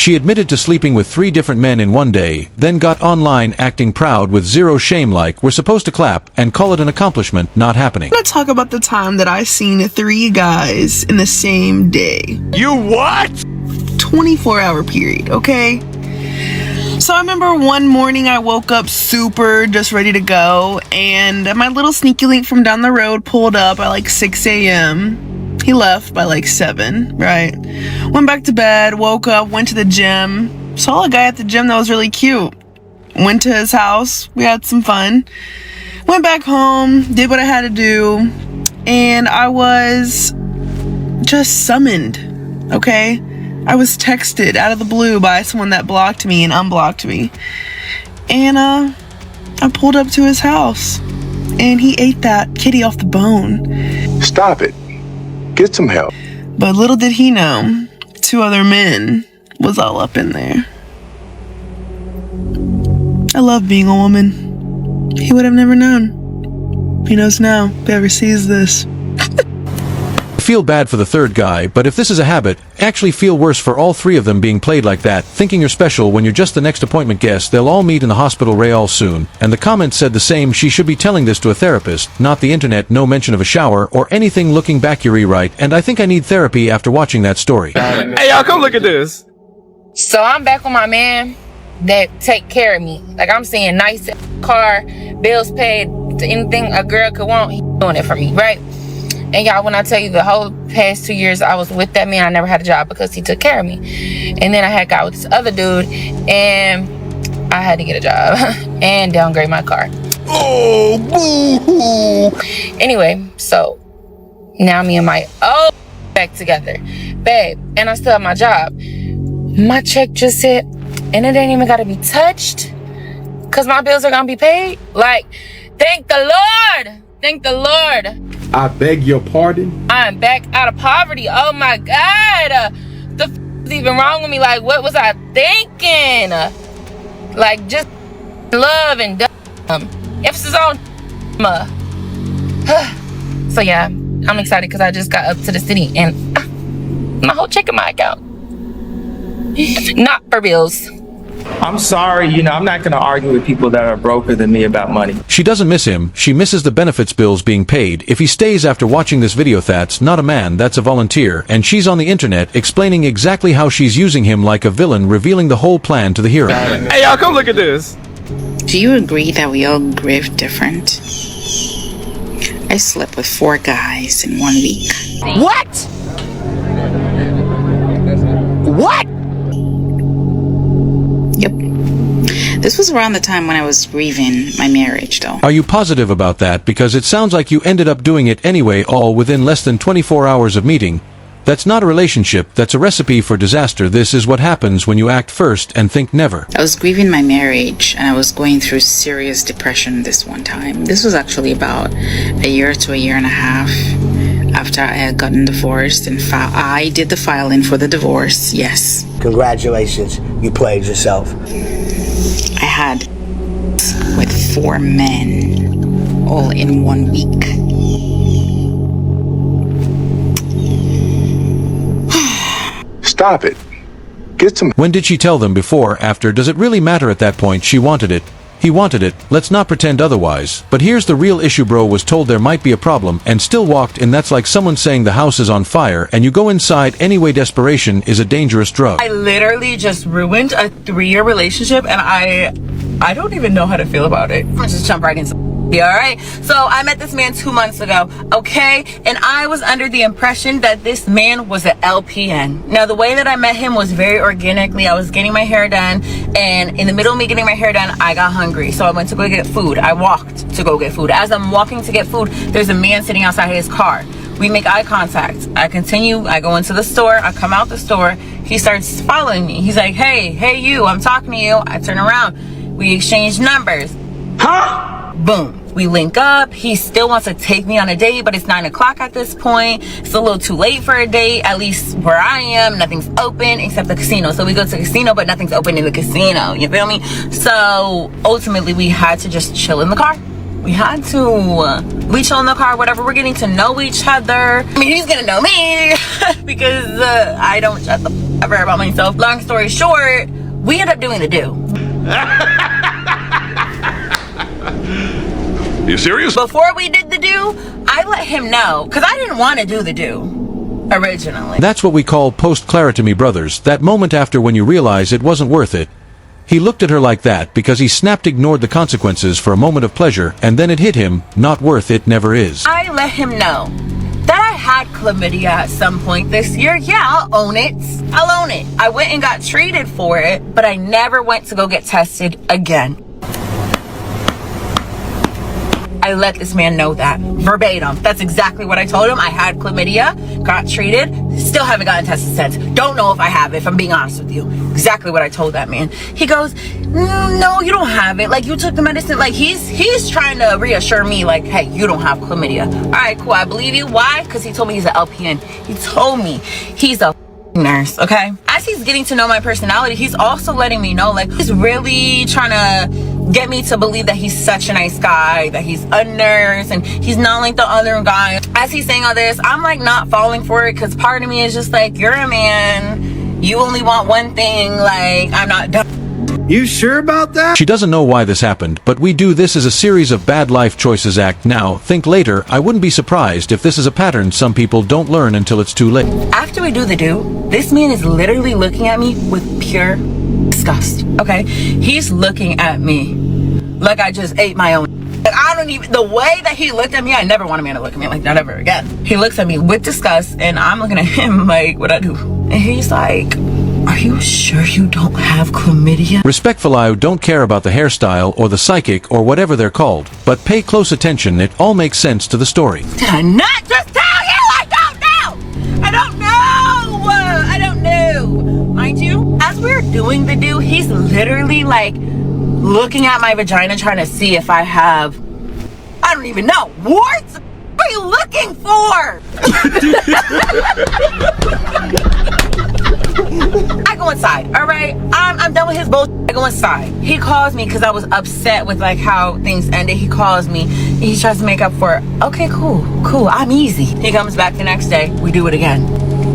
She admitted to sleeping with 3 different men in one day, then got online acting proud with zero shame like we're supposed to clap and call it an accomplishment not happening. Let's talk about the time that I seen 3 guys in the same day. You what? 24-hour period, okay? So I remember one morning I woke up super just ready to go, and my little sneaky link from down the road pulled up at like 6 a.m. He left by like 7, right? Went back to bed, woke up, went to the gym, saw a guy at the gym that was really cute. Went to his house, we had some fun. Went back home, did what I had to do, and I was just summoned, okay? I was texted out of the blue by someone that blocked me and unblocked me. And I pulled up to his house, and he ate that kitty off the bone. Stop it. Get some help. But little did he know, 2 other men was all up in there. I love being a woman. He would have never known. He knows now if he ever sees this. I feel bad for the 3rd guy, but if this is a habit, actually feel worse for all 3 of them being played like that, thinking you're special when you're just the next appointment guest. They'll all meet in the hospital real soon. And the comments said the same. She should be telling this to a therapist, not the internet. No mention of a shower or anything. Looking back, you're right, and I think I need therapy after watching that story. Hey y'all, come look at this. So I'm back with my man that take care of me. Like, I'm saying, nice car, bills paid, anything a girl could want, he doing it for me, right? And y'all, when I tell you the whole past 2 years I was with that man, I never had a job because he took care of me. And then I had got with this other dude, and I had to get a job and downgrade my car. Oh, boo-hoo. Anyway, so now me and my back together, babe, and I still have my job. My check just hit, and it ain't even gotta be touched, cause my bills are gonna be paid. Like, thank the Lord. Thank the Lord. I beg your pardon? I'm back out of poverty. Oh my God. The is even wrong with me? Like, what was I thinking? Like, just love and dumb. Emphasis on So yeah, I'm excited because I just got up to the city and my whole check in my account. Not for bills. I'm sorry, I'm not going to argue with people that are broker than me about money. She doesn't miss him. She misses the benefits bills being paid. If he stays after watching this video, that's not a man, that's a volunteer. And she's on the internet explaining exactly how she's using him like a villain, revealing the whole plan to the hero. Hey y'all, come look at this. Do you agree that we all grieve different? I slept with 4 guys in 1 week. What? What? Yep. This was around the time when I was grieving my marriage, though. Are you positive about that? Because it sounds like you ended up doing it anyway, all within less than 24 hours of meeting. That's not a relationship, that's a recipe for disaster. This is what happens when you act first and think never. I was grieving my marriage, and I was going through serious depression this one time. This was actually about a year to a year and a half after I had gotten divorced, and I did the filing for the divorce, yes. Congratulations, you played yourself. I had with 4 men, all in 1 week. Stop it. Get some... When did she tell them? Before? After? Does it really matter at that point? She wanted it. He wanted it. Let's not pretend otherwise. But here's the real issue. Bro was told there might be a problem and still walked in. That's like someone saying the house is on fire and you go inside anyway. Desperation is a dangerous drug. I literally just ruined a 3-year relationship, and I don't even know how to feel about it. Let's just jump right into all right. So I met this man 2 months ago, okay, and I was under the impression that this man was an LPN. Now, the way that I met him was very organically. I was getting my hair done, and in the middle of me getting my hair done, I got hungry, so I went to go get food. I walked to go get food. As I'm walking to get food, there's a man sitting outside his car. We make eye contact. I continue. I go into the store. I come out the store. He starts following me. He's like, hey you, I'm talking to you. I turn around. We exchange numbers. Huh? Boom. We link up. He still wants to take me on a date, but it's 9 o'clock at this point. It's a little too late for a date, at least where I am. Nothing's open except the casino. So we go to the casino, but nothing's open in the casino. You feel me? So ultimately, we had to just chill in the car. We had to. We chill in the car, whatever. We're getting to know each other. I mean, he's gonna know me because I don't shut the ever about myself. Long story short, we end up doing the do. You serious? Before we did the do, I let him know, because I didn't want to do the do originally. That's what we call post-clarity, brothers, that moment after when you realize it wasn't worth it. He looked at her like that because he snapped ignored the consequences for a moment of pleasure, and then it hit him, not worth it never is. I let him know that I had chlamydia at some point this year. Yeah, I'll own it. I'll own it. I went and got treated for it, but I never went to go get tested again. I let this man know that verbatim. That's exactly what I told him. I had chlamydia, got treated, still haven't gotten tested since. Don't know if I have it, if I'm being honest with you. Exactly what I told that man. He goes, no, you don't have it. Like, you took the medicine. Like, he's trying to reassure me, like, hey, you don't have chlamydia. All right, cool. I believe you. Why? Because he told me he's an LPN. He told me he's a nurse, okay? As he's getting to know my personality, he's also letting me know, like, he's really trying to get me to believe that he's such a nice guy, that he's a nurse, and he's not like the other guy. As he's saying all this, I'm like not falling for it, because part of me is just like, you're a man, you only want one thing, like, I'm not done. You sure about that? She doesn't know why this happened, but we do this as a series of bad life choices act now. Think later. I wouldn't be surprised if this is a pattern some people don't learn until it's too late. After we do the do, this man is literally looking at me with pure disgust, okay? He's looking at me like I just ate my own. I don't even, the way that he looked at me, I never want a man to look at me like that ever again. He looks at me with disgust, and I'm looking at him like, what I do? And he's like, are you sure you don't have chlamydia? Respectful, I don't care about the hairstyle or the psychic or whatever they're called, but pay close attention. It all makes sense to the story. Did I not just tell you? I don't know. I don't know. I don't know. Mind you, as we're doing the do, he's literally like looking at my vagina trying to see if I have, I don't even know, warts? What are you looking for? I go inside, all right? I'm done with his bullshit. I go inside. He calls me because I was upset with like how things ended. He calls me. He tries to make up for it. Okay, cool. I'm easy. He comes back the next day. We do it again.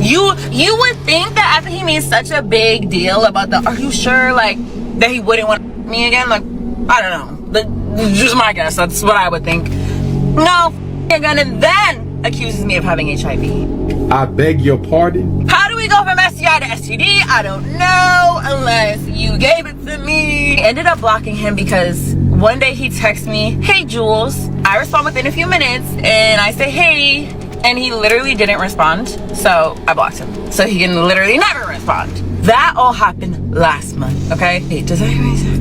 You would think that after he made such a big deal about the, are you sure, like, that he wouldn't want me again? Like, I don't know. Just my guess. That's what I would think. No, again, and then accuses me of having HIV. I beg your pardon? How do we go from STI to STD? I don't know unless you gave it to me. I ended up blocking him because one day he texts me, hey Jules. I respond within a few minutes and I say, hey, and he literally didn't respond. So I blocked him. So he can literally never respond. That all happened last month, okay? Hey, does that make sense?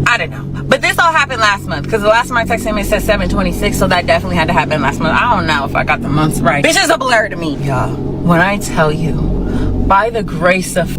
I don't know. But this all happened last month because the last time I texted him, it said 7/26, so that definitely had to happen last month. I don't know if I got the months right. This is a blur to me, y'all. When I tell you, by the grace of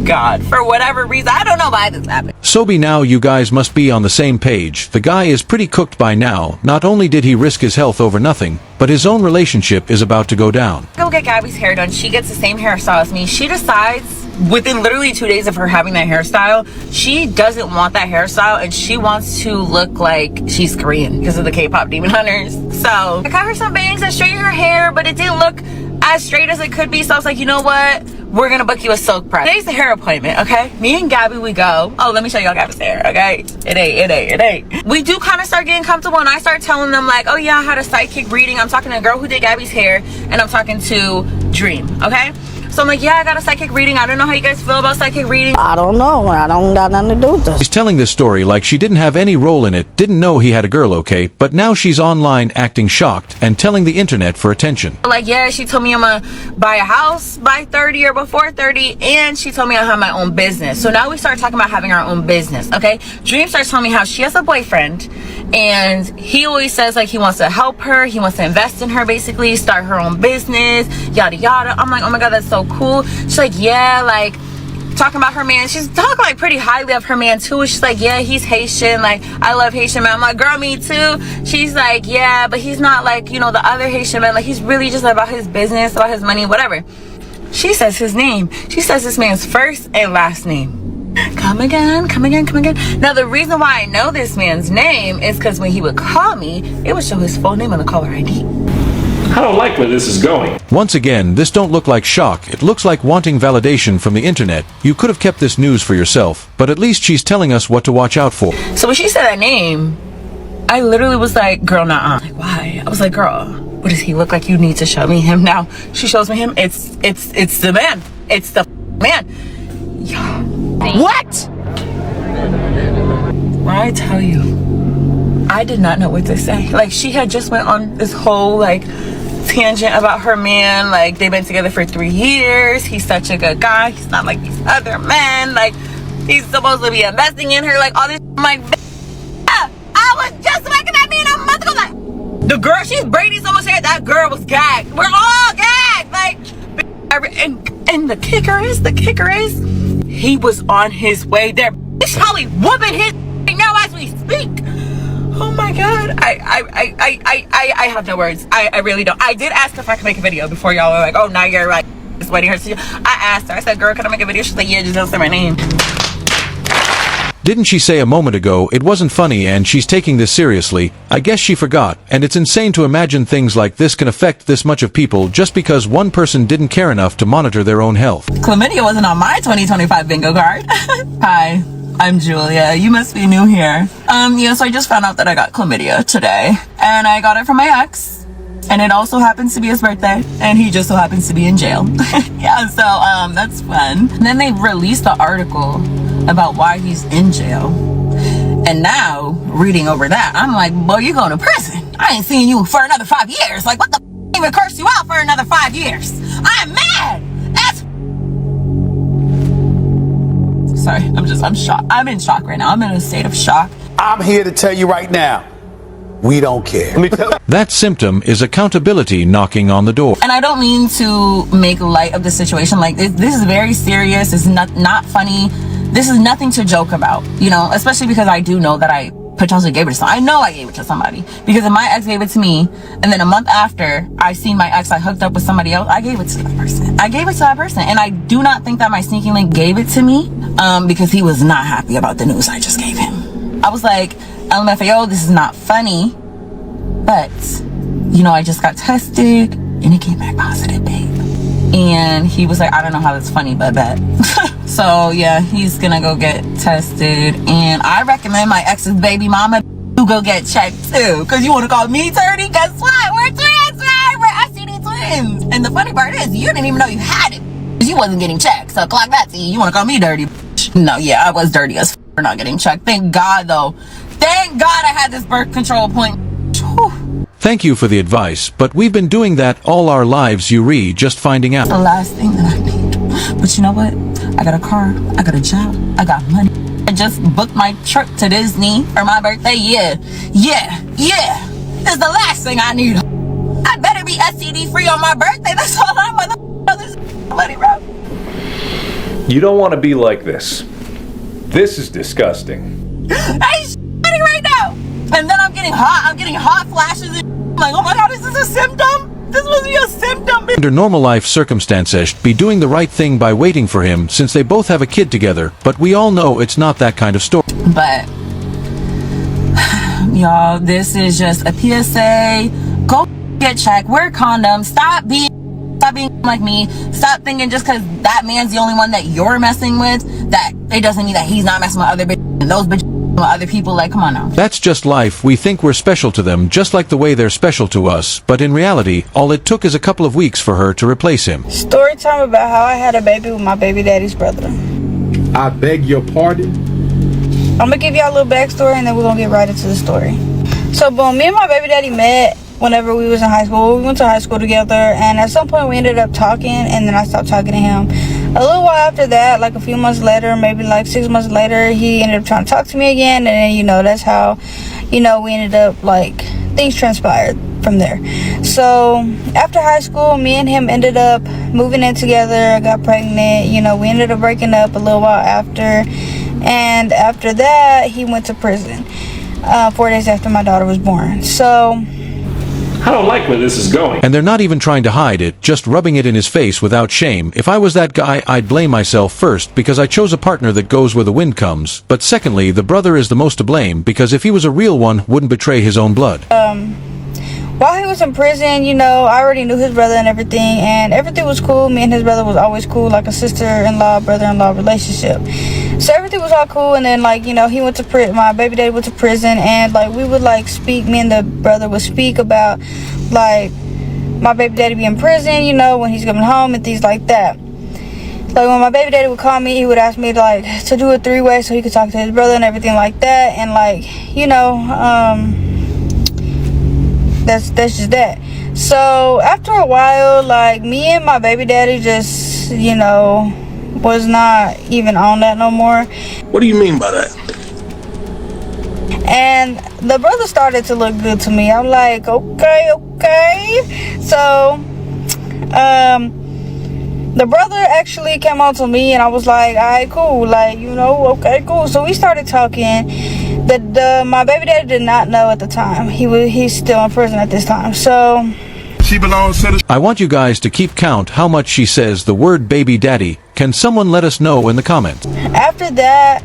God, for whatever reason, I don't know why this happened. So be now you guys must be on the same page. The guy is pretty cooked by now. Not only did he risk his health over nothing, but his own relationship is about to go down. Go get Gabby's hair done. She gets the same hairstyle as me. She decides within literally 2 days of her having that hairstyle, she doesn't want that hairstyle and she wants to look like she's Korean because of the K-pop Demon Hunters. So I got her some bangs and straightened her hair, but it didn't look as straight as it could be. So I was like, you know what? We're gonna book you a silk press. Today's the hair appointment, okay? Me and Gabby, we go. Oh, let me show y'all Gabby's hair, okay? It ain't. We do kind of start getting comfortable and I start telling them like, oh yeah, I had a psychic reading. I'm talking to a girl who did Gabby's hair and I'm talking to Dream, okay? So I'm like, yeah, I got a psychic reading. I don't know how you guys feel about psychic reading. I don't know. I don't got nothing to do with this. She's telling this story like she didn't have any role in it, didn't know he had a girl, okay? But now she's online acting shocked and telling the internet for attention. Like, yeah, she told me I'm gonna buy a house by 30 or before 30, and she told me I have my own business. So now we start talking about having our own business, okay? Dream starts telling me how she has a boyfriend, and he always says like he wants to help her, he wants to invest in her, basically start her own business, yada yada. I'm like, oh my god, that's so cool. She's like, yeah, like talking about her man. She's talking like pretty highly of her man too. She's like, yeah, he's Haitian, like I love Haitian men. I'm like, girl, me too. She's like, yeah, but he's not like, you know, the other Haitian men. Like he's really just about his business, about his money, whatever. She says his name. She says this man's first and last name. Come again. Now the reason why I know this man's name is because when he would call me, it would show his full name on the caller ID. I don't like where this is going. Once again, this don't look like shock. It looks like wanting validation from the internet. You could have kept this news for yourself, but at least she's telling us what to watch out for. So when she said that name, I literally was like, girl, nah. Like, why? I was like, girl, what does he look like? You need to show me him now. She shows me him. It's the man. It's the man. What? When I tell you, I did not know what to say. Like, she had just went on this whole like tangent about her man. Like, they've been together for 3 years. He's such a good guy. He's not like these other men. Like, he's supposed to be investing in her. Like, all this. I'm like, I was just looking at me and a month ago. Like, the girl, she's braiding so much hair. That girl was gagged. We're all gagged. Like, and the kicker is, he was on his way there. He's probably whooping his right now as we speak. Oh my god, I have no words. I really don't. I did ask her if I could make a video before y'all were like, oh, now you're like sweating her. I asked her. I said, girl, can I make a video? She's like, yeah, just don't say my name. Didn't she say a moment ago it wasn't funny and she's taking this seriously? I guess she forgot, and it's insane to imagine things like this can affect this much of people just because one person didn't care enough to monitor their own health. Chlamydia wasn't on my 2025 bingo card. Hi, I'm Julia. You must be new here. Yeah, so I just found out that I got chlamydia today, and I got it from my ex, and it also happens to be his birthday, and he just so happens to be in jail. Yeah, so that's fun. And then they released the article about why he's in jail, and now reading over that, I'm like, boy, you're going to prison. I ain't seeing you for another 5 years. Like, what the f even curse you out for another 5 years? I'm mad. That's sorry, I'm shocked. I'm in shock right now. I'm in a state of shock. I'm here to tell you right now, we don't care. Let me tell you. That symptom is accountability knocking on the door. And I don't mean to make light of the situation. Like, this is very serious. It's not funny. This is nothing to joke about, you know, especially because I do know that I potentially gave it to somebody. I know I gave it to somebody because if my ex gave it to me and then a month after I seen my ex, I hooked up with somebody else, I gave it to that person. And I do not think that my sneaky link gave it to me because he was not happy about the news I just gave him. I was like, LMFAO, this is not funny, but, you know, I just got tested and it came back positive, babe. And he was like, I don't know how that's funny, but bet. So yeah, he's gonna go get tested, and I recommend my ex's baby mama to go get checked too. Cause you wanna call me dirty? Guess what? We're twins, man. We're STD twins. And the funny part is, you didn't even know you had it because you wasn't getting checked. So clock that to you. You wanna call me dirty? No, yeah, I was dirty as for not getting checked. Thank God though. Thank God I had this birth control appointment. Whew. Thank you for the advice, but we've been doing that all our lives, Yuri, just finding out. The last thing that I need. But you know what? I got a car, I got a job, I got money. I just booked my trip to Disney for my birthday. Yeah. It's the last thing I need. I better be STD free on my birthday. That's all I'm this money, bro. You don't want to be like this. This is disgusting. I ain't shitting right now. And then I'm getting hot flashes and I'm like, oh my god, is this a symptom? This must be a symptom. Under normal life circumstances, be doing the right thing by waiting for him since they both have a kid together, but we all know it's not that kind of story. But, y'all, this is just a PSA. Go get checked, wear condoms, stop being like me, stop thinking just because that man's the only one that you're messing with, that it doesn't mean that he's not messing with other bitches and those bitches with other people. Like, come on now. That's just life. We think we're special to them, just like the way they're special to us. But in reality, all it took is a couple of weeks for her to replace him. Story time about how I had a baby with my baby daddy's brother. I beg your pardon? I'm gonna give y'all a little backstory and then we're gonna get right into the story. So boom, me and my baby daddy met whenever we was in high school. We went to high school together, and at some point we ended up talking, and then I stopped talking to him. A little while after that, like a few months later, maybe like 6 months later, he ended up trying to talk to me again, and then, you know, that's how, you know, we ended up, like, things transpired from there. So after high school, me and him ended up moving in together, got pregnant, you know, we ended up breaking up a little while after, and after that he went to prison 4 days after my daughter was born. So I don't like where this is going. And they're not even trying to hide it, just rubbing it in his face without shame. If I was that guy, I'd blame myself first because I chose a partner that goes where the wind comes. But secondly, the brother is the most to blame because if he was a real one, wouldn't betray his own blood. while he was in prison, you know, I already knew his brother and everything was cool. Me and his brother was always cool, like a sister-in-law, brother-in-law relationship. So everything was all cool, and then, like, you know, he went to prison, my baby daddy went to prison, and, like, we would, like, speak, me and the brother would speak about, like, my baby daddy be in prison, you know, when he's coming home and things like that. Like, when my baby daddy would call me, he would ask me to do a three-way so he could talk to his brother and everything like that, and, like, you know, that's just that. So after a while, like, me and my baby daddy just, you know, was not even on that no more. What do you mean by that? And the brother started to look good to me. I'm like, okay. So the brother actually came on to me, and I was like, all right, cool, like, you know, okay, cool. So we started talking. My baby daddy did not know at the time. He's still in prison at this time. So She belongs to the... I want you guys to keep count how much she says the word baby daddy. Can someone let us know in the comments? After that,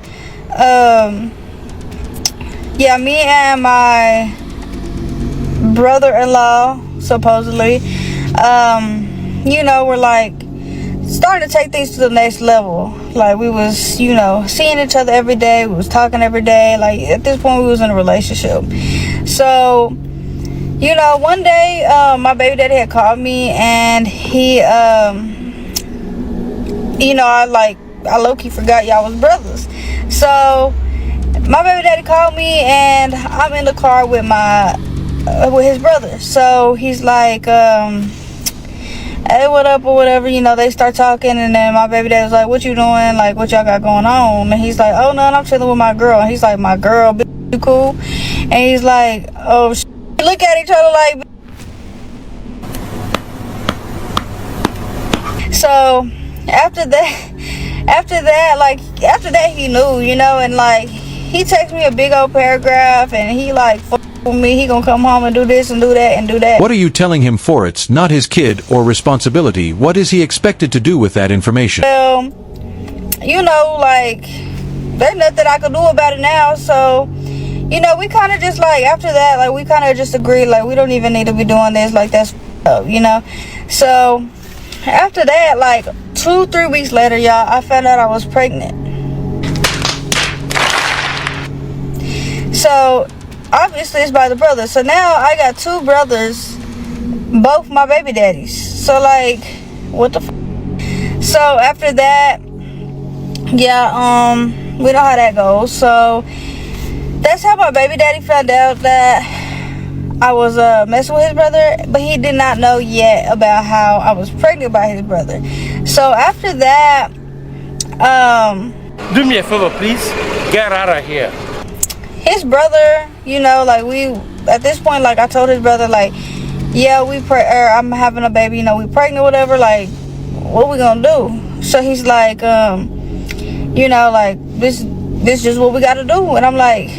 yeah, me and my brother-in-law, supposedly, you know, were like starting to take things to the next level. Like, we was, you know, seeing each other every day. We was talking every day. Like, at this point, we was in a relationship. So, you know, one day, my baby daddy had called me, and he, you know, I low-key forgot y'all was brothers. So my baby daddy called me, and I'm in the car with with his brother. So he's like, hey, what up, or whatever, you know. They start talking, and then my baby daddy was like, what you doing, like, what y'all got going on? And he's like, oh, no, I'm chilling with my girl. And he's like, my girl, bitch, you cool? And he's like, oh, look at each other like. So after that he knew, you know. And like, he texted me a big old paragraph, and he like, fuck with me, he gonna come home and do this and do that and do that. What are you telling him for? It's not his kid or responsibility. What is he expected to do with that information? Well, you know, like, there's nothing I could do about it now. So, you know, we kind of just, like, after that, like, we kind of just agreed, like, we don't even need to be doing this, like, that's up, you know. So after that, like, 2-3 weeks later, y'all, I found out I was pregnant. So obviously it's by the brother. So now I got 2 brothers, both my baby daddies. So, like, what the so after that, yeah, we know how that goes. So that's how my baby daddy found out that I was messing with his brother, but he did not know yet about how I was pregnant by his brother. So after that, do me a favor, please. Get out of here. His brother, you know, like, we, at this point, like, I told his brother, like, yeah, I'm having a baby, you know, we pregnant, whatever, like, what we gonna do? So he's like, you know, like, this is what we gotta do. And I'm like,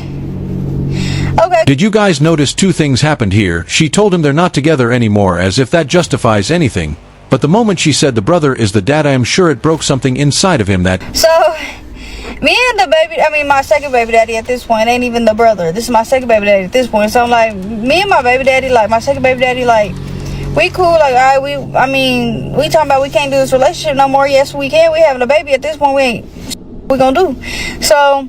okay. Did you guys notice 2 things happened here? She told him they're not together anymore, as if that justifies anything. But the moment she said the brother is the dad, I am sure it broke something inside of him that... So me and my second baby daddy at this point ain't even the brother. This is my second baby daddy at this point. So I'm like, me and my baby daddy, like, my second baby daddy, like, we cool, like, all right, we talking about we can't do this relationship no more. Yes, we can. We having a baby at this point. We gonna do. So,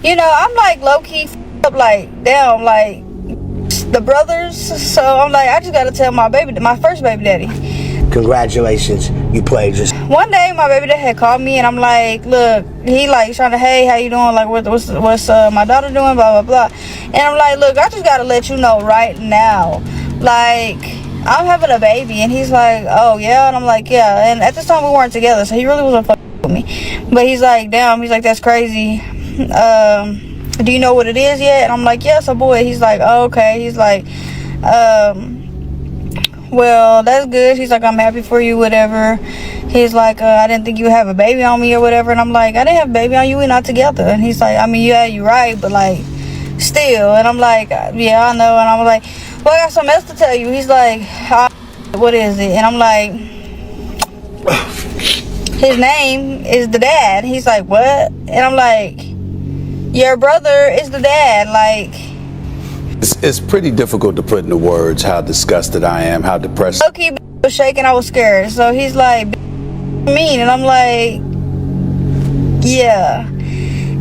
you know, I'm like low-key up, like, damn, like, the brothers. So I'm like, I just gotta tell my first baby daddy. Congratulations, you played just. One day my baby dad had called me, and I'm like, look, he like trying to, hey, how you doing, like, what's my daughter doing, blah blah blah. And I'm like, look, I just gotta let you know right now, like, I'm having a baby. And he's like, oh yeah? And I'm like, yeah. And at this time we weren't together, so he really wasn't fucking with me. But he's like, damn, he's like, that's crazy. Do you know what it is yet? And I'm like, yes, a boy. He's like, oh, okay. He's like, well, that's good. He's like, I'm happy for you, whatever. He's like, I didn't think you would have a baby on me or whatever. And I'm like, I didn't have a baby on you, we're not together. And he's like, I mean, yeah, you're right, but like, still. And I'm like, yeah, I know. And I'm like, well, I got something else to tell you. He's like, what is it? And I'm like, his name is the dad. He's like, what? And I'm like, your brother is the dad. Like, it's pretty difficult to put into words how disgusted I am, how depressed. Okay, was shaking. I was scared. So he's like, mean, and I'm like, yeah.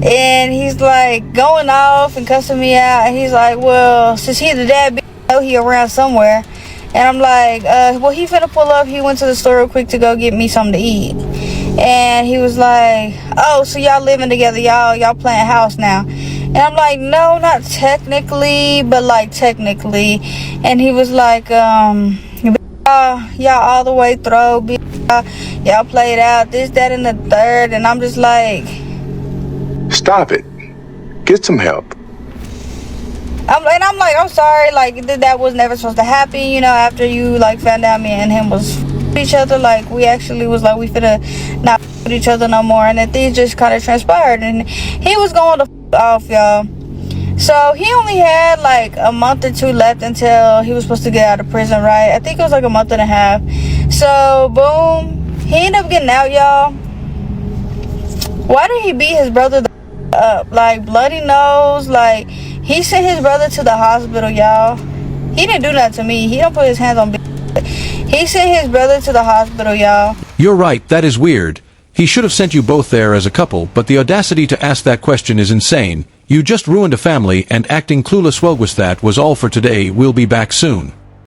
And he's like going off and cussing me out. And he's like, well, since he's the dad, I know he around somewhere. And I'm like, well, he finna pull up. He went to the store real quick to go get me something to eat. And he was like, oh, so y'all living together, y'all playing house now. And I'm like, no, not technically, but like technically. And he was like, y'all all the way through, y'all played out, this, that, and the third. And I'm just like, stop it. Get some help. I'm like, I'm sorry, like that was never supposed to happen, you know, after you like found out me and him was each other, like we actually was like we finna not with each other no more, and then things just kind of transpired, and he was going the off, y'all. So he only had like a month or two left until he was supposed to get out of prison, right? I think it was like a month and a half. So boom, he ended up getting out, y'all. Why did he beat his brother up? Like bloody nose, like he sent his brother to the hospital, y'all. He didn't do nothing to me. He don't put his hands on me. He sent his brother to the hospital, y'all. You're right, that is weird. He should have sent you both there as a couple, but the audacity to ask that question is insane. You just ruined a family, and acting clueless. Well, with that was all for today. We'll be back soon.